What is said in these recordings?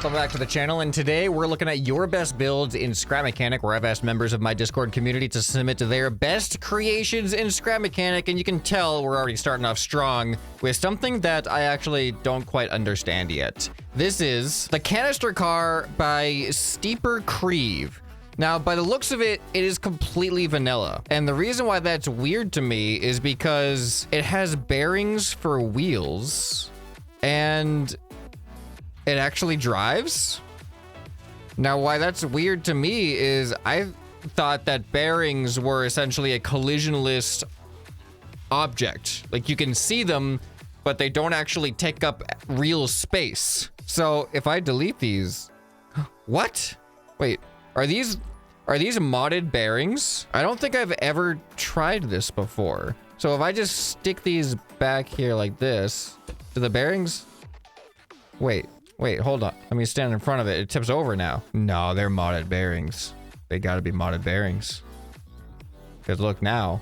welcome back to the channel, and today we're looking at your best builds in Scrap Mechanic, where I've asked members of my Discord community to submit their best creations in Scrap Mechanic, and you can tell we're already starting off strong with something that I actually don't quite understand yet. This is the Canister Car by Steeper Creve. Now, by the looks of it, it is completely vanilla. And the reason why that's weird to me is because it has bearings for wheels and it actually drives. Now, why that's weird to me is I thought that bearings were essentially a collisionless object. Like, you can see them, but they don't actually take up real space. So if I delete these, what? Wait. Are these modded bearings? I don't think I've ever tried this before. So if I just stick these back here like this, do the bearings? Wait, hold on. Let me stand in front of it. It tips over now. No, they're modded bearings. They gotta be modded bearings. Because look now.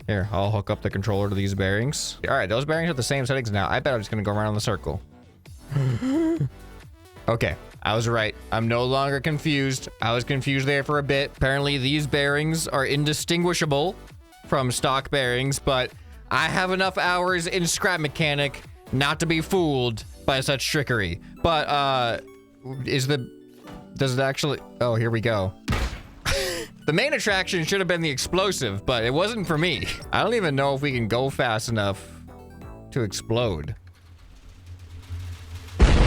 Here, I'll hook up the controller to these bearings. All right, those bearings are the same settings now. I bet I'm just gonna go around in the circle. Okay, I was right. I'm no longer confused. I was confused there for a bit. Apparently, these bearings are indistinguishable from stock bearings, but I have enough hours in Scrap Mechanic not to be fooled by such trickery. But, does it actually... Oh, here we go. The main attraction should have been the explosive, but it wasn't for me. I don't even know if we can go fast enough to explode.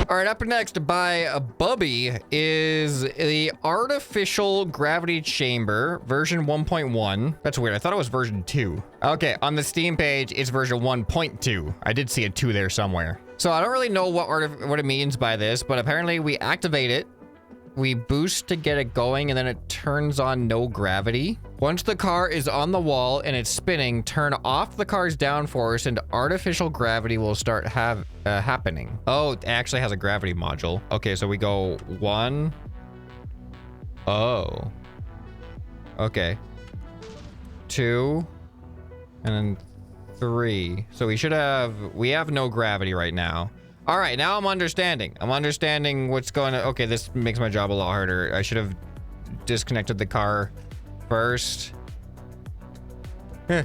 All right, up next by Bubby is the artificial gravity chamber version 1.1. That's weird. I thought it was version 2. Okay, on the Steam page, it's version 1.2. I did see a 2 there somewhere. So I don't really know what it means by this, but apparently we activate it. We boost to get it going, and then it turns on no gravity. Once the car is on the wall and it's spinning, turn off the car's downforce and artificial gravity will start happening. Oh, it actually has a gravity module. Okay, so we go 1. Oh. Okay. 2. And then 3. So we have no gravity right now. All right, now I'm understanding. I'm understanding what's going on. Okay, this makes my job a lot harder. I should have disconnected the car first. Okay,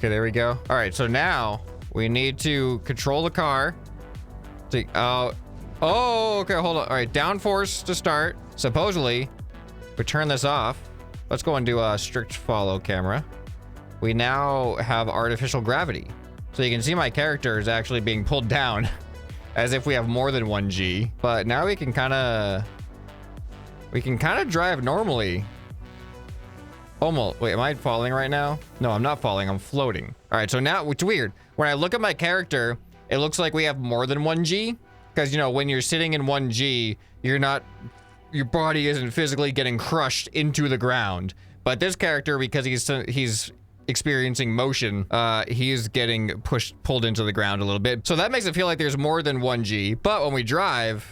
there we go. All right, so now we need to control the car. Oh, okay, hold on. All right, downforce to start. Supposedly, we turn this off. Let's go and do a strict follow camera. We now have artificial gravity. So you can see my character is actually being pulled down as if we have more than 1G. But now we can kind of drive normally. Almost. Wait, am I falling right now? No, I'm not falling. I'm floating. All right, so now it's weird. When I look at my character, it looks like we have more than 1G. Because, you know, when you're sitting in 1G, your body isn't physically getting crushed into the ground. But this character, because he's experiencing motion, he is getting pulled into the ground a little bit. So that makes it feel like there's more than 1G. But when we drive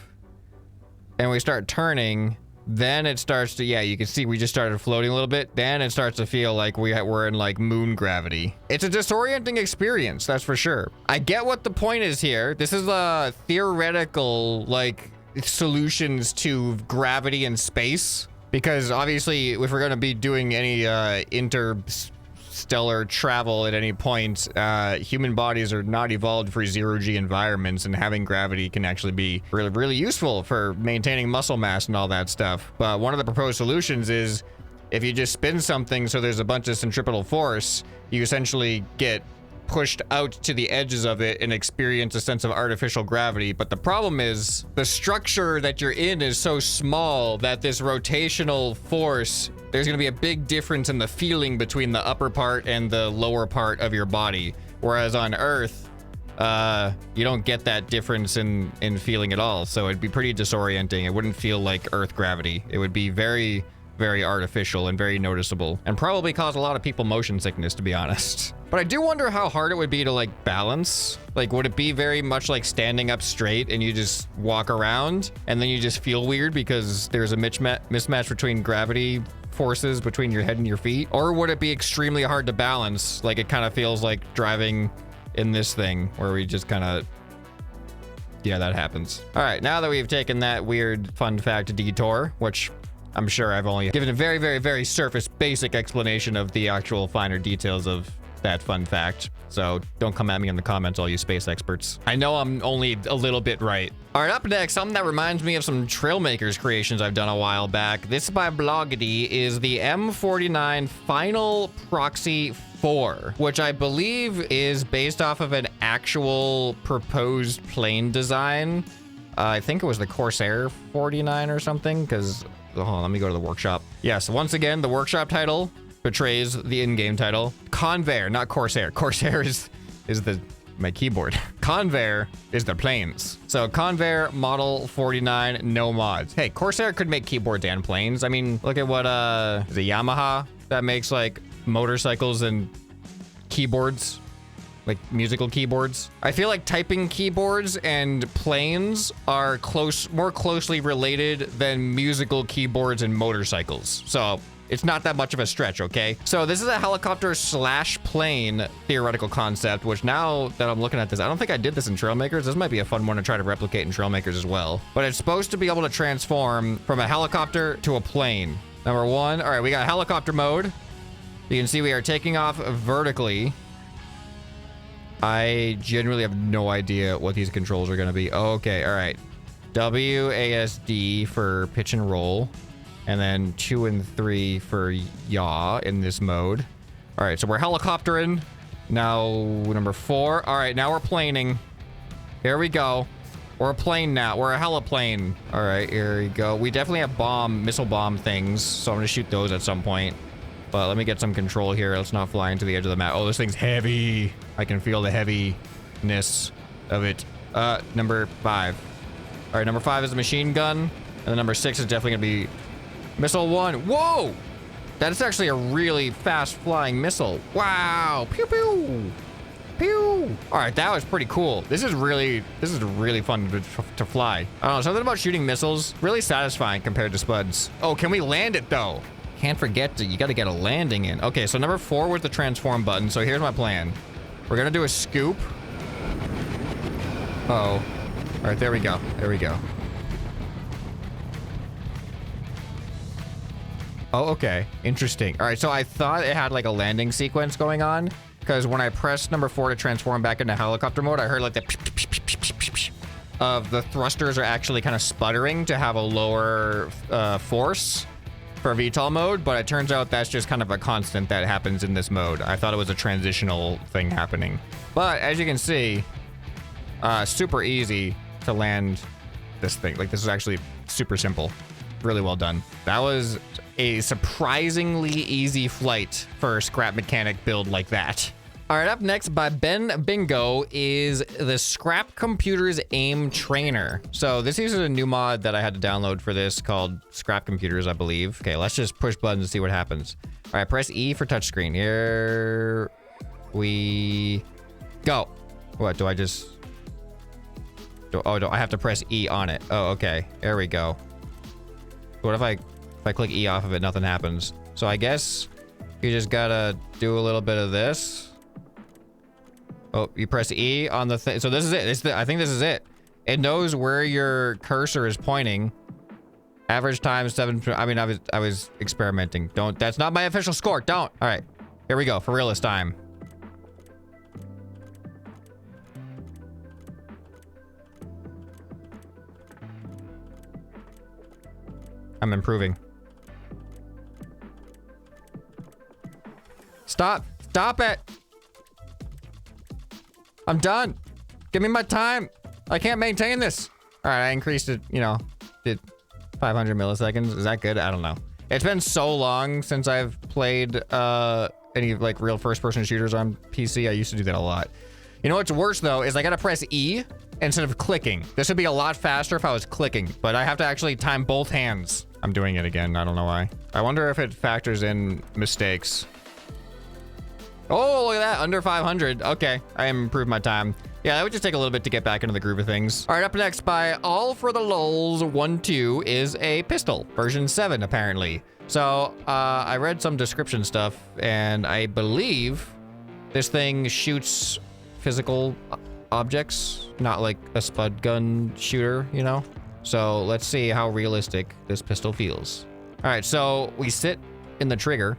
and we start turning, then it starts to, yeah, you can see we just started floating a little bit. Then it starts to feel like we're in like moon gravity. It's a disorienting experience, that's for sure. I get what the point is here. This is a theoretical like solutions to gravity and space, because obviously if we're going to be doing any interstellar travel at any point, human bodies are not evolved for 0G environments, and having gravity can actually be really, really useful for maintaining muscle mass and all that stuff. But one of the proposed solutions is if you just spin something so there's a bunch of centripetal force, you essentially get pushed out to the edges of it and experience a sense of artificial gravity. But the problem is the structure that you're in is so small that this rotational force, there's going to be a big difference in the feeling between the upper part and the lower part of your body. Whereas on Earth, you don't get that difference in feeling at all. So it'd be pretty disorienting. It wouldn't feel like Earth gravity. It would be very, very artificial and very noticeable, and probably cause a lot of people motion sickness, to be honest. But I do wonder how hard it would be to like balance. Like, would it be very much like standing up straight and you just walk around and then you just feel weird because there's a mismatch between gravity forces between your head and your feet? Or would it be extremely hard to balance? Like, it kind of feels like driving in this thing where we just kind of Yeah, that happens. All right, now that we've taken that weird fun fact detour, which I'm sure I've only given a very, very, very surface basic explanation of the actual finer details of that fun fact. So don't come at me in the comments, all you space experts. I know I'm only a little bit right. All right, up next, something that reminds me of some Trailmakers creations I've done a while back. This by Bloggity is the M49 Final Proxy 4, which I believe is based off of an actual proposed plane design. I think it was the Corsair 49 or something, because, hold on, let me go to the workshop. Yes, once again, the workshop title betrays the in-game title. Convair, not Corsair. Corsair is my keyboard. Convair is their planes. So Convair Model 49, no mods. Hey, Corsair could make keyboards and planes. I mean, look at what is it Yamaha that makes like motorcycles and keyboards, like musical keyboards. I feel like typing keyboards and planes are more closely related than musical keyboards and motorcycles. So it's not that much of a stretch, okay? So this is a helicopter slash plane theoretical concept, which now that I'm looking at this, I don't think I did this in Trailmakers. This might be a fun one to try to replicate in Trailmakers as well. But it's supposed to be able to transform from a helicopter to a plane. Number one, all right, we got helicopter mode. You can see we are taking off vertically. I genuinely have no idea what these controls are gonna be. Okay, all right. WASD for pitch and roll. And then 2 and 3 for yaw in this mode. All right, so we're helicoptering. Now, number 4. All right, now we're planing. Here we go. We're a plane now. We're a heliplane. All right, here we go. We definitely have missile bomb things, so I'm gonna shoot those at some point. But let me get some control here. Let's not fly into the edge of the map. Oh, this thing's heavy. I can feel the heaviness of it. Number 5. All right, number 5 is a machine gun. And then number 6 is definitely gonna be Missile 1. Whoa! That is actually a really fast flying missile. Wow! Pew pew! Pew! All right, that was pretty cool. This is really fun to fly. I don't know, something about shooting missiles, really satisfying compared to Spuds. Oh, can we land it though? Can't forget you gotta get a landing in. Okay, so number 4 was the transform button. So here's my plan. We're gonna do a scoop. Uh-oh. All right, there we go. There we go. Oh, okay. Interesting. All right, so I thought it had like a landing sequence going on, because when I pressed number 4 to transform back into helicopter mode, I heard like the of the thrusters are actually kind of sputtering to have a lower force for VTOL mode, but it turns out that's just kind of a constant that happens in this mode. I thought it was a transitional thing happening. But as you can see, super easy to land this thing. Like, this is actually super simple. Really well done. That was a surprisingly easy flight for a scrap mechanic build like that. All right, up next by Ben Bingo is the Scrap Computers Aim Trainer. So this uses a new mod that I had to download for this called Scrap Computers, I believe. Okay, let's just push buttons and see what happens. All right, press E for touchscreen. Here we go. What, do I just... Oh, do I have to press E on it? Oh, okay. There we go. What if I click E off of it, nothing happens? So I guess you just gotta do a little bit of this. Oh, you press E on the thing. So this is it. I think this is it. It knows where your cursor is pointing. Average time 7. I mean, I was experimenting. Don't. That's not my official score. Don't. All right, here we go for real this time. I'm improving. Stop. Stop it. I'm done. Give me my time. I can't maintain this. All right, I increased it, you know, did 500 milliseconds. Is that good? I don't know. It's been so long since I've played any like real first-person shooters on PC. I used to do that a lot. You know what's worse though is I gotta press E instead of clicking. This would be a lot faster if I was clicking, but I have to actually time both hands. I'm doing it again. I don't know why. I wonder if it factors in mistakes. Oh, look at that. Under 500. Okay. I improved my time. Yeah, that would just take a little bit to get back into the groove of things. All right, up next by All for the Lulz 1-2 is a pistol. Version 7, apparently. So, I read some description stuff, and I believe this thing shoots physical objects, not like a spud gun shooter, you know? So let's see how realistic this pistol feels. All right, so we sit in the trigger,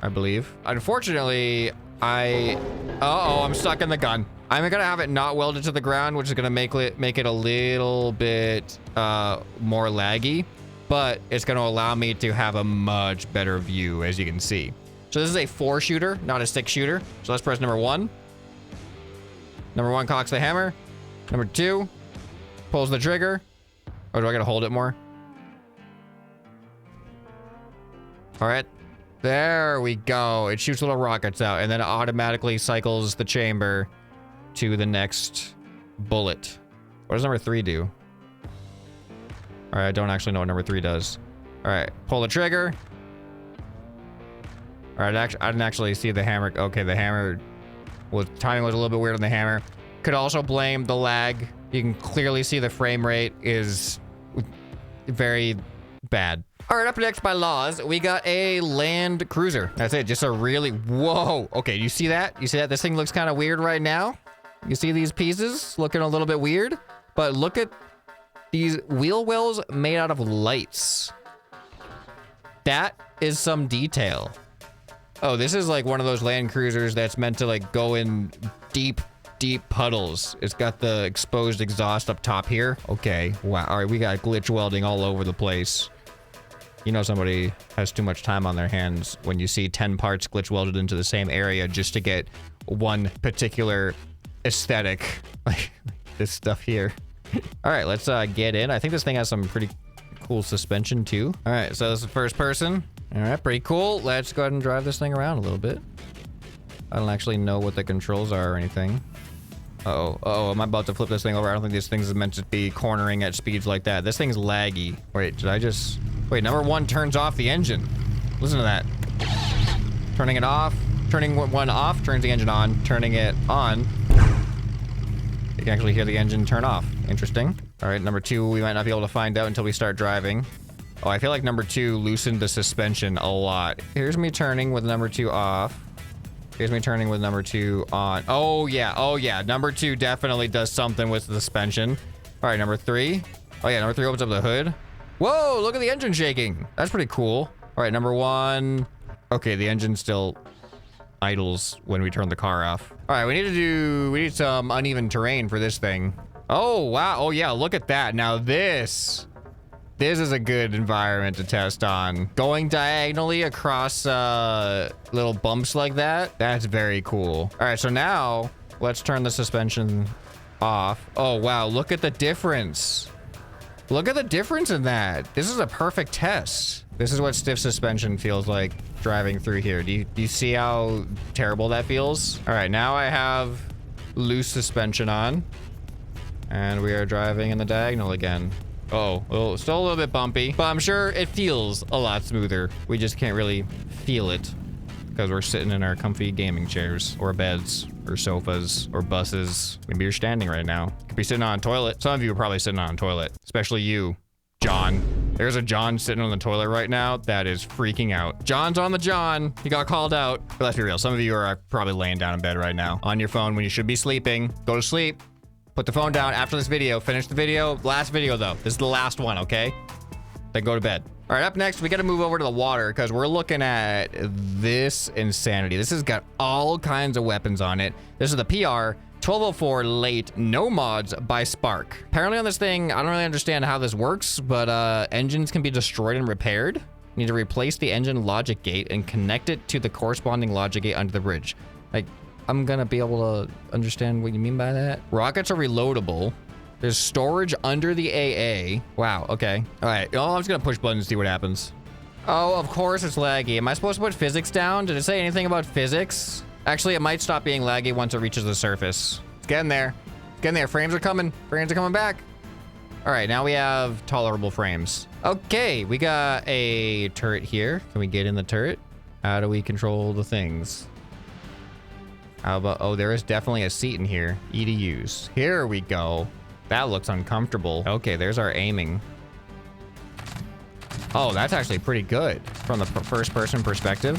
I believe. Unfortunately, I'm stuck in the gun. I'm gonna have it not welded to the ground, which is gonna make it a little bit more laggy, but it's gonna allow me to have a much better view, as you can see. So this is a 4-shooter, not a 6-shooter. So let's press number 1. Number 1 cocks the hammer. Number 2 pulls the trigger. Or do I gotta hold it more? All right, there we go. It shoots little rockets out, and then it automatically cycles the chamber to the next bullet. What does number 3 do? All right, I don't actually know what number 3 does. All right, pull the trigger. All right, I didn't actually see the hammer. Okay, the hammer timing was a little bit weird on the hammer. Could also blame the lag. You can clearly see the frame rate is very bad. All right, up next by laws, we got a land cruiser. That's it, just a really, whoa. Okay, you see that? You see that? This thing looks kind of weird right now. You see these pieces looking a little bit weird, but look at these wheel wells made out of lights. That is some detail. Oh, this is like one of those land cruisers that's meant to like go in deep puddles. It's got the exposed exhaust up top here. Okay, wow. All right, we got glitch welding all over the place. You know somebody has too much time on their hands when you see 10 parts glitch welded into the same area just to get one particular aesthetic, like this stuff here. All right, let's get in. I think this thing has some pretty cool suspension too. All right, so this is first person. All right, pretty cool. Let's go ahead and drive this thing around a little bit. I don't actually know what the controls are or anything. Uh-oh, am I about to flip this thing over? I don't think this thing is meant to be cornering at speeds like that. This thing's laggy. Wait, wait, number 1 turns off the engine. Listen to that. Turning it off. Turning 1 off, turns the engine on. Turning it on, you can actually hear the engine turn off. Interesting. All right, number 2, we might not be able to find out until we start driving. Oh, I feel like number 2 loosened the suspension a lot. Here's me turning with number 2 off. Here's me turning with number 2 on. Oh yeah. Number 2 definitely does something with the suspension. All right, number 3. Oh yeah, number 3 opens up the hood. Whoa, look at the engine shaking. That's pretty cool. All right, number 1. Okay, the engine still idles when we turn the car off. All right, we need some uneven terrain for this thing. Oh, wow. Oh yeah, look at that. Now this is a good environment to test on. Going diagonally across little bumps like that, that's very cool. All right, so now let's turn the suspension off. Oh, wow, look at the difference. Look at the difference in that. This is a perfect test. This is what stiff suspension feels like driving through here. Do you see how terrible that feels? All right, now I have loose suspension on, and we are driving in the diagonal again. Oh, still a little bit bumpy, but I'm sure it feels a lot smoother. We just can't really feel it because we're sitting in our comfy gaming chairs or beds or sofas or buses. Maybe you're standing right now. Could be sitting on a toilet. Some of you are probably sitting on a toilet, especially you, John. There's a John sitting on the toilet right now that is freaking out. John's on the John. He got called out. But let's be real. Some of you are probably laying down in bed right now on your phone when you should be sleeping. Go to sleep. Put the phone down after this video. Finish the video. Last video, though. This is the last one, okay? Then go to bed. All right, up next, we got to move over to the water because we're looking at this insanity. This has got all kinds of weapons on it. This is the PR 1204 late, no mods by Spark. Apparently on this thing, I don't really understand how this works, but engines can be destroyed and repaired. You need to replace the engine logic gate and connect it to the corresponding logic gate under the bridge. Like, I'm gonna be able to understand what you mean by that. Rockets are reloadable. There's storage under the AA. Wow, okay. All right, I'm just gonna push buttons and see what happens. Oh, of course it's laggy. Am I supposed to put physics down? Did it say anything about physics? Actually, it might stop being laggy once it reaches the surface. It's getting there. It's getting there. Frames are coming. Frames are coming back. All right, now we have tolerable frames. Okay, we got a turret here. Can we get in the turret? How do we control the things? How about, oh, there is definitely a seat in here. E to use. Here we go. That looks uncomfortable. Okay, there's our aiming. Oh, that's actually pretty good from the first person perspective.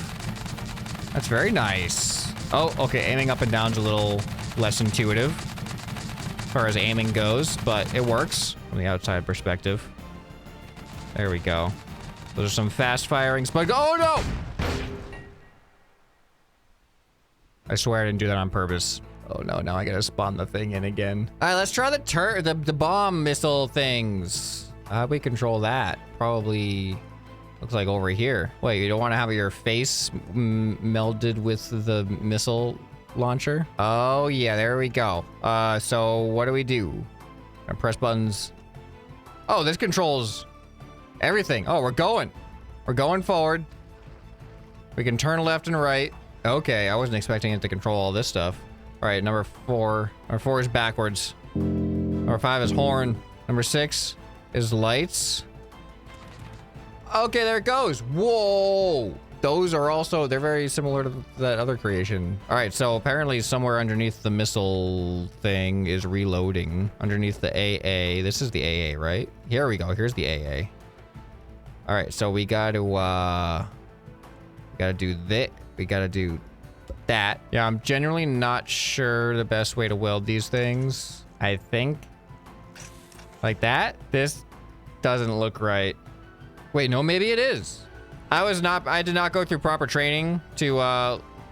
That's very nice. Oh, okay, aiming up and down's a little less intuitive. far as aiming goes, but it works from the outside perspective. There we go. Those are some fast firing spikes. Oh no! I swear I didn't do that on purpose. Oh no, now I gotta spawn the thing in again. All right, let's try the bomb missile things. How do we control that? Probably looks like over here. Wait, you don't want to have your face melded with the missile launcher? Oh yeah, there we go. So what do? I press buttons. Oh, this controls everything. Oh, we're going forward. We can turn left and right. Okay, I wasn't expecting it to control all this stuff. All right, number 4. Number 4 is backwards. Number 5 is horn. Number 6 is lights. Okay, there it goes. Whoa. Those are also, they're very similar to that other creation. All right, so apparently somewhere underneath the missile thing is reloading. Underneath the AA. This is the AA, right? Here we go. Here's the AA. All right, so we got to do this. We got to do that. Yeah, I'm genuinely not sure the best way to weld these things. I think like that. This doesn't look right. Wait, no, maybe it is. I did not go through proper training to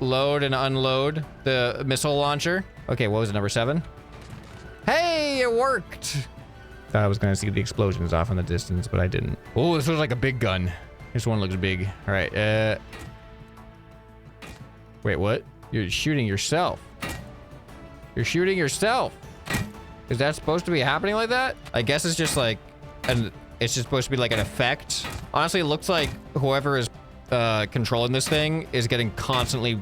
load and unload the missile launcher. Okay, what was it, number 7? Hey, it worked. Thought I was gonna see the explosions off in the distance, but I didn't. Oh, this looks like a big gun. This one looks big. All right, wait, what? You're shooting yourself. You're shooting yourself. Is that supposed to be happening like that? I guess it's just like, it's just supposed to be like an effect. Honestly, it looks like whoever is controlling this thing is getting constantly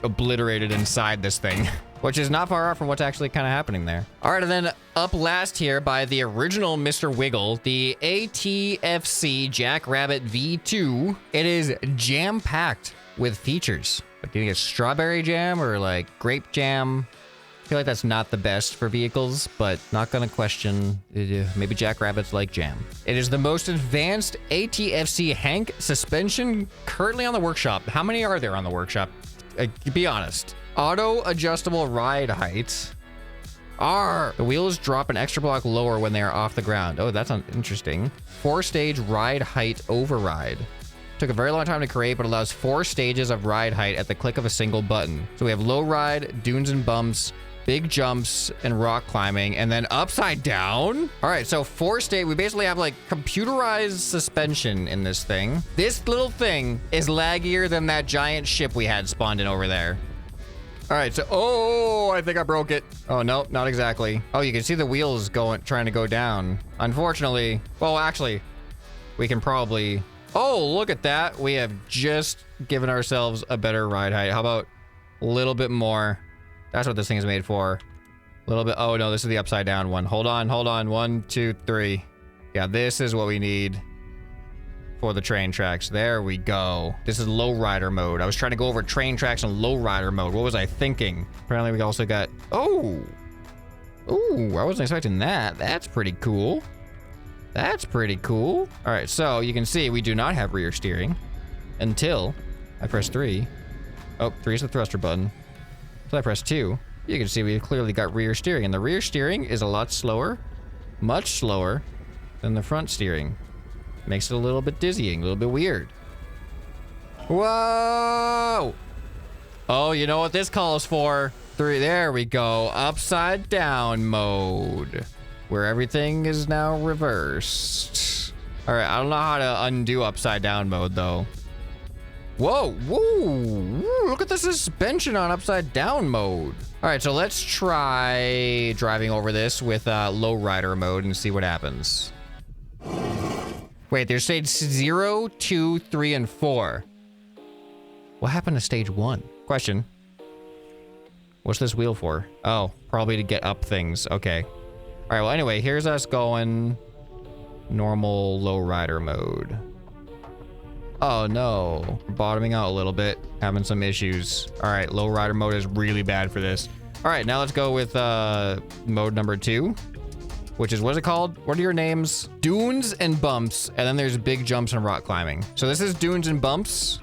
obliterated inside this thing, which is not far off from what's actually kind of happening there. All right, and then up last here by the original Mr. Wiggle, the ATFC Jackrabbit V2. It is jam-packed with features. Like, do you get strawberry jam or like grape jam? I feel like that's not the best for vehicles, but not gonna question. Maybe jackrabbits like jam. It is the most advanced ATFC Hank suspension currently on the workshop. How many are there on the workshop? Be honest. Auto adjustable ride height. The wheels drop an extra block lower when they are off the ground. Oh, that's interesting. 4-stage ride height override. Took a very long time to create, but allows 4 stages of ride height at the click of a single button. So we have low ride, dunes and bumps, big jumps, and rock climbing, and then upside down. All right, so 4-stage, we basically have like computerized suspension in this thing. This little thing is laggier than that giant ship we had spawned in over there. All right, so, oh, I think I broke it. Oh, no, not exactly. Oh, you can see the wheels trying to go down. Unfortunately, well, actually, we can probably, oh, look at that. We have just given ourselves a better ride height. How about a little bit more? That's what this thing is made for. A little bit, oh no, this is the upside down one. Hold on. 1, 2, 3. Yeah, this is what we need for the train tracks. There we go. This is low rider mode. I was trying to go over train tracks in low rider mode. What was I thinking? Apparently we also got, oh, I wasn't expecting that. That's pretty cool. That's pretty cool. All right, so you can see we do not have rear steering until I press 3. Oh, 3 is the thruster button. So I press 2. You can see we've clearly got rear steering, and the rear steering is a lot slower, much slower than the front steering. Makes it a little bit dizzying, a little bit weird. Whoa! Oh, you know what this calls for? 3, there we go. Upside down mode, where everything is now reversed. All right, I don't know how to undo upside down mode though. Whoa, whoa, look at the suspension on upside down mode. All right, so let's try driving over this with low rider mode and see what happens. Wait, there's stage 0, 2, 3, and 4. What happened to stage 1? Question. What's this wheel for? Oh, probably to get up things. Okay. All right, well, anyway, here's us going normal low rider mode. Oh no, bottoming out a little bit, having some issues. All right, low rider mode is really bad for this. All right, now let's go with mode number 2, which is, what's it called? What are your names? Dunes and bumps, and then there's big jumps and rock climbing. So this is dunes and bumps.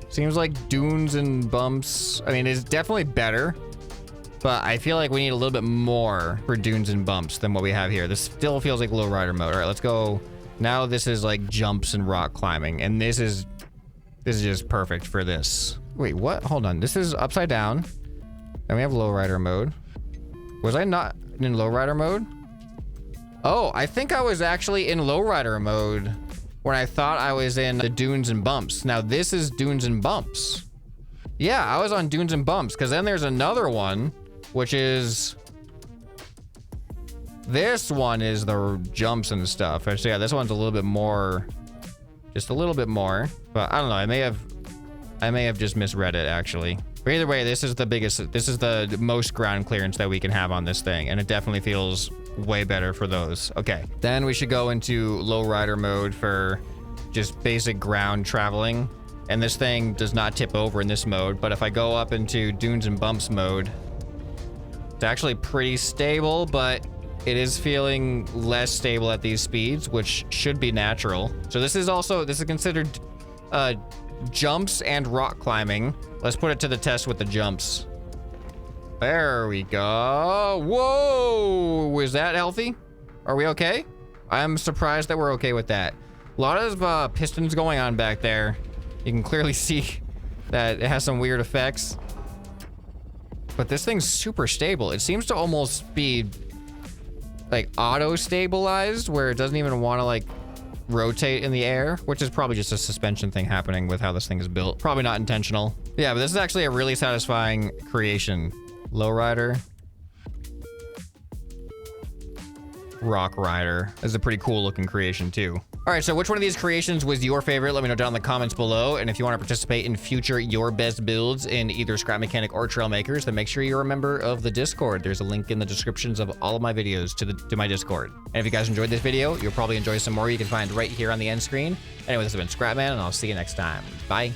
Seems like dunes and bumps. I mean, it's definitely better but I feel like we need a little bit more for dunes and bumps than what we have here. This still feels like lowrider mode. All right, let's go. Now this is like jumps and rock climbing, and this is just perfect for this. Wait, what? Hold on. This is upside down, and we have lowrider mode. Was I not in lowrider mode? Oh, I think I was actually in lowrider mode when I thought I was in the dunes and bumps. Now this is dunes and bumps. Yeah, I was on dunes and bumps, because then there's another one, which is... This one is the jumps and stuff. So yeah, this one's a little bit more, just a little bit more, but I don't know. I may have just misread it actually. But either way, this is the most ground clearance that we can have on this thing. And it definitely feels way better for those. Okay. Then we should go into lowrider mode for just basic ground traveling. And this thing does not tip over in this mode. But if I go up into dunes and bumps mode, it's actually pretty stable, but it is feeling less stable at these speeds, which should be natural. So this is considered jumps and rock climbing. Let's put it to the test with the jumps. There we go. Whoa, is that healthy? Are we okay? I'm surprised that we're okay with that. A lot of pistons going on back there. You can clearly see that it has some weird effects. But this thing's super stable. It seems to almost be like auto stabilized, where it doesn't even want to like rotate in the air, which is probably just a suspension thing happening with how this thing is built. Probably not intentional. Yeah, but this is actually a really satisfying creation. Lowrider. Rock Rider is a pretty cool looking creation too. All right, so which one of these creations was your favorite? Let me know down in the comments below. And if you want to participate in future Your Best Builds in either Scrap Mechanic or Trail Makers, then make sure you're a member of the Discord. There's a link in the descriptions of all of my videos to my Discord. And if you guys enjoyed this video, you'll probably enjoy some more you can find right here on the end screen. Anyway, this has been ScrapMan, and I'll see you next time. Bye.